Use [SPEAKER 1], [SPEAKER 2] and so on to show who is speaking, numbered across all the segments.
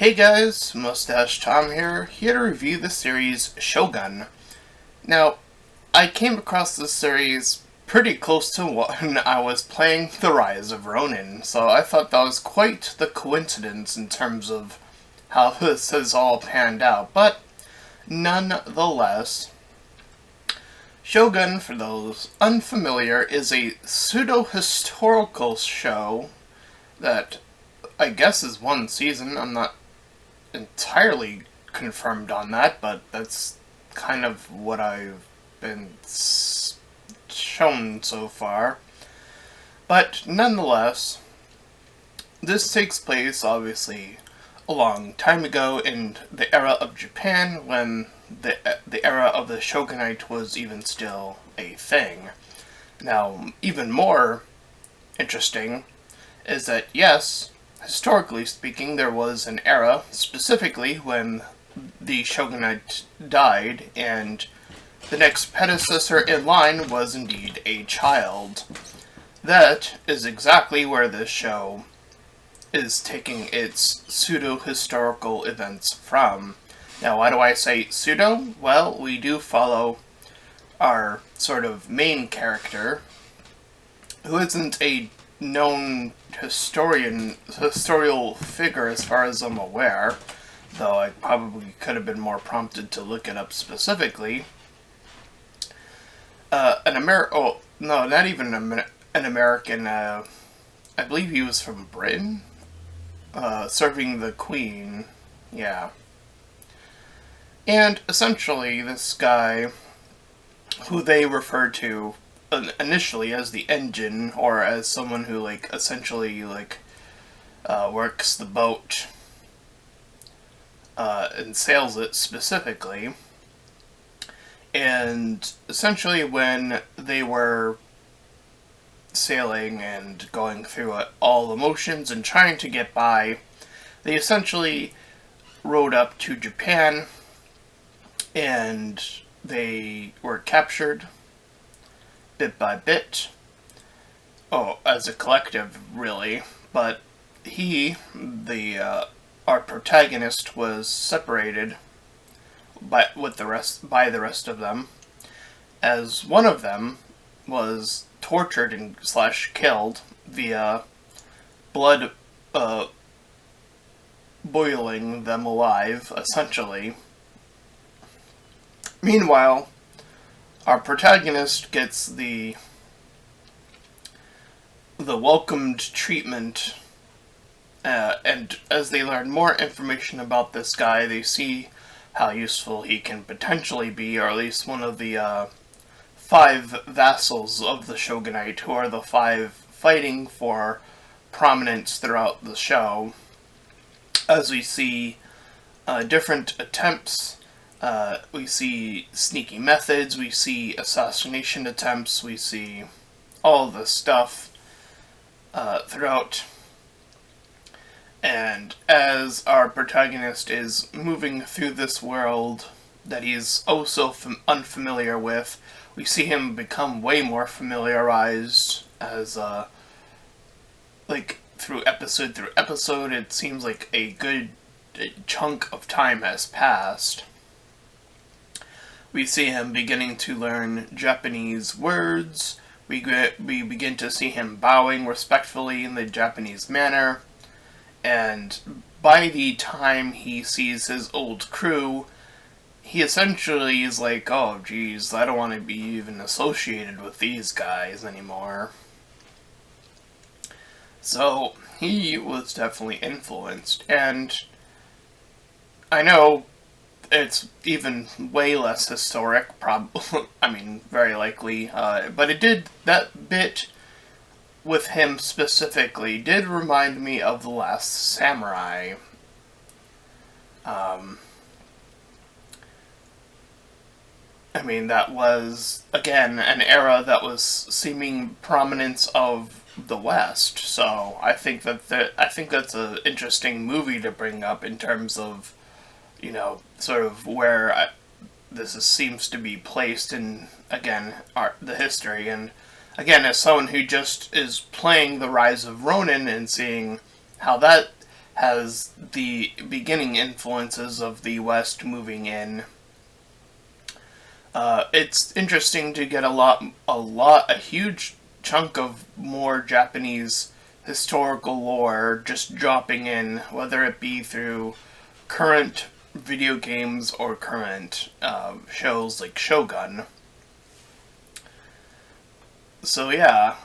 [SPEAKER 1] Hey guys, Mustached Tom here to review the series Shogun. Now, I came across this series pretty close to when I was playing The Rise of Ronin, so I thought that was quite the coincidence in terms of how this has all panned out, but nonetheless, Shogun, for those unfamiliar, is a pseudo-historical show that I guess is one season. I'm not entirely confirmed on that, but that's kind of what I've been shown so far. But nonetheless, this takes place obviously a long time ago in the era of Japan, when the era of the shogunate was even still a thing. Now, even more interesting is that, yes, historically speaking, there was an era, specifically when the shogunate died, and the next predecessor in line was indeed a child. That is exactly where this show is taking its pseudo-historical events from. Now, why do I say pseudo? Well, we do follow our sort of main character, who isn't a known historical figure as far as I'm aware, though I probably could have been more prompted to look it up specifically. Not even an American, I believe he was from Britain, serving the Queen, yeah. And essentially this guy, who they refer to initially as the engine, or as someone who essentially works the boat and sails it specifically. And essentially when they were sailing and going through all the motions and trying to get by, they essentially rode up to Japan and they were captured bit by bit. Oh, as a collective, really. But our protagonist, was separated by the rest of them, as one of them was tortured and / killed via blood boiling them alive, essentially. Meanwhile, our protagonist gets the welcomed treatment, and as they learn more information about this guy, they see how useful he can potentially be, or at least one of the 5 vassals of the shogunate, who are the 5 fighting for prominence throughout the show, as we see different attempts. We see sneaky methods, we see assassination attempts, we see all this stuff throughout. And as our protagonist is moving through this world that he's oh so unfamiliar with, we see him become way more familiarized as, through episode, it seems like a good chunk of time has passed. We see him beginning to learn Japanese words. We begin to see him bowing respectfully in the Japanese manner. And by the time he sees his old crew, he essentially is like, oh geez, I don't want to be even associated with these guys anymore. So he was definitely influenced, and I know it's even way less historic, very likely, but it did, that bit with him specifically did remind me of The Last Samurai. That was, again, an era that was seeming prominence of the West, so I think that's an interesting movie to bring up in terms of, sort of where this seems to be placed in, again, the history. And again, as someone who just is playing The Rise of Ronin and seeing how that has the beginning influences of the West moving in. It's interesting to get a huge chunk of more Japanese historical lore just dropping in, whether it be through current video games or current shows like Shogun. So yeah,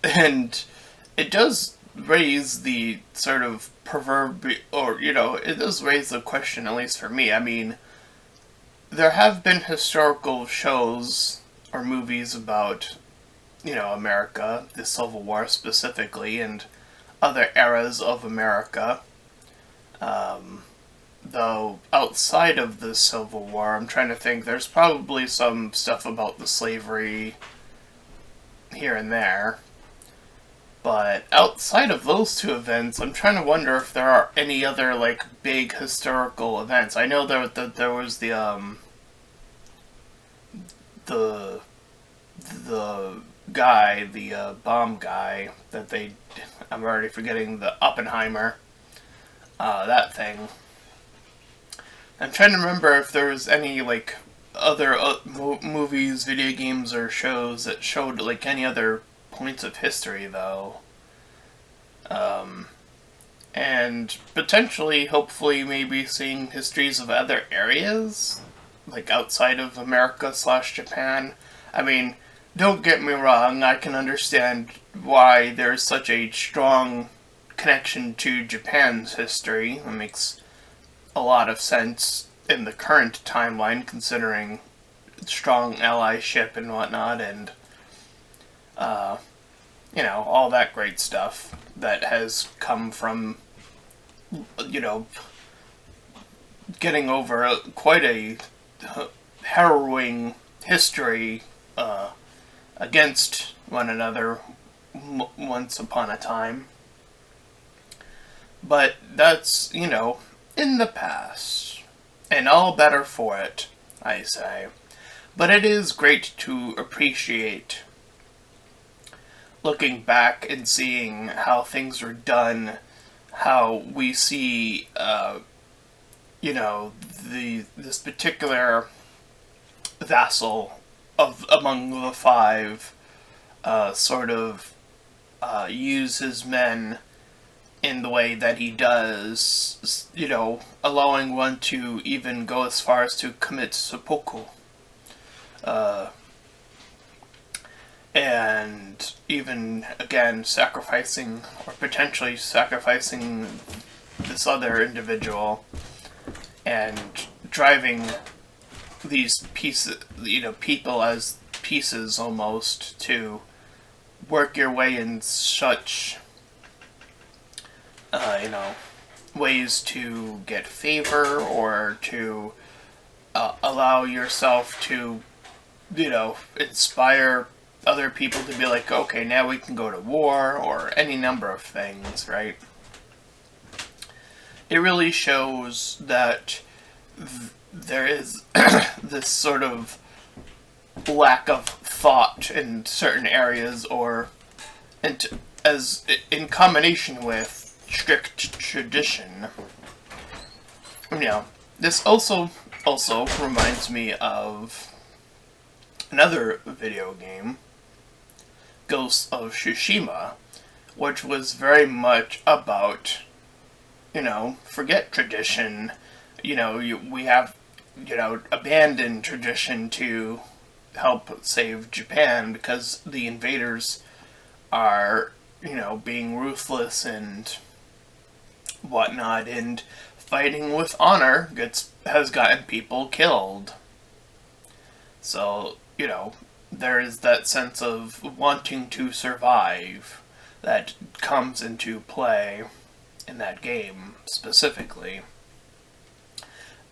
[SPEAKER 1] and it does raise the sort of it does raise the question, at least for me. I mean, there have been historical shows or movies about, America, the Civil War specifically, and other eras of America. Though outside of the Civil War, I'm trying to think, there's probably some stuff about the slavery here and there. But outside of those two events, I'm trying to wonder if there are any other, like, big historical events. I know there was the guy, the bomb guy, I'm already forgetting, the Oppenheimer, that thing. I'm trying to remember if there was any, like, other movies, video games, or shows that showed, like, any other points of history, though. And potentially, hopefully, maybe seeing histories of other areas, like outside of America/Japan. I mean, don't get me wrong, I can understand why there's such a strong connection to Japan's history. It makes a lot of sense in the current timeline, considering strong allyship and whatnot, and all that great stuff that has come from, getting over quite a harrowing history against one another once upon a time. But that's, in the past, and all better for it, I say. But it is great to appreciate looking back and seeing how things were done, how we see, this particular vassal among the five use his men in the way that he does, allowing one to even go as far as to commit seppuku. And even, again, potentially sacrificing this other individual, and driving these people as pieces almost to work your way in such, ways to get favor or to allow yourself to, inspire other people to be like, okay, now we can go to war, or any number of things, right? It really shows that there is this sort of lack of thought in certain areas, in combination with strict tradition. This also reminds me of another video game, Ghost of Tsushima, which was very much about, forget tradition. We have, abandoned tradition to help save Japan because the invaders are, being ruthless and whatnot, and fighting with honor has gotten people killed. So, there is that sense of wanting to survive that comes into play in that game, specifically.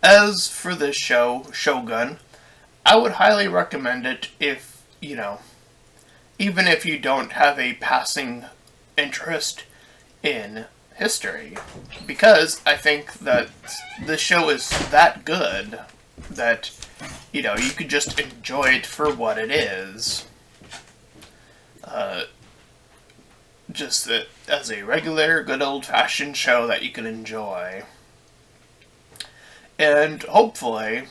[SPEAKER 1] As for this show, Shogun, I would highly recommend it if, even if you don't have a passing interest in history. Because I think that the show is that good that, you could just enjoy it for what it is. just as a regular, good old-fashioned show that you can enjoy. And hopefully,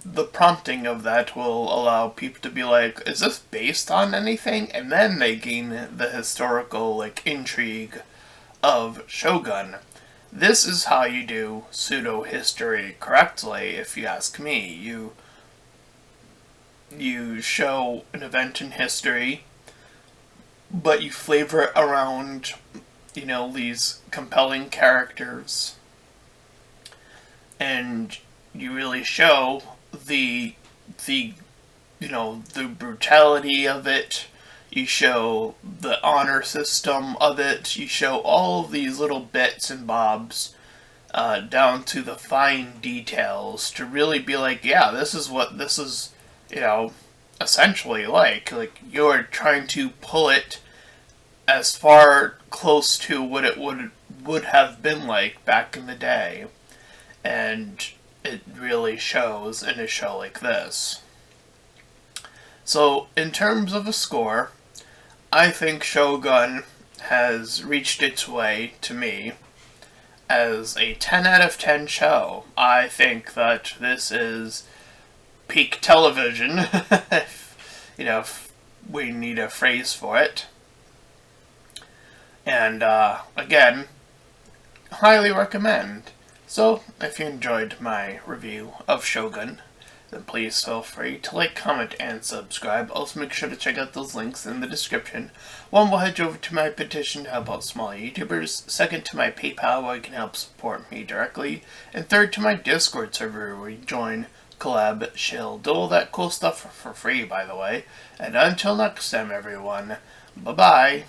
[SPEAKER 1] the prompting of that will allow people to be like, is this based on anything? And then they gain the historical, intrigue of Shogun. This is how you do pseudo-history correctly, if you ask me. You show an event in history, but you flavor it around, these compelling characters. And you really show the brutality of it. You show the honor system of it. You show all of these little bits and bobs down to the fine details to really be like, yeah, this is what this is, essentially like. Like, you're trying to pull it as far close to what it would have been like back in the day. And it really shows in a show like this. So, in terms of a score, I think Shogun has reached its way, to me, as a 10 out of 10 show. I think that this is peak television, if we need a phrase for it. And, again, highly recommend. So, if you enjoyed my review of Shogun, then please feel free to like, comment, and subscribe. Also, make sure to check out those links in the description. One will head you over to my petition to help out small YouTubers. Second, to my PayPal, where you can help support me directly. And third, to my Discord server, where you join, collab, shill, do all that cool stuff for free, by the way. And until next time, everyone, bye-bye.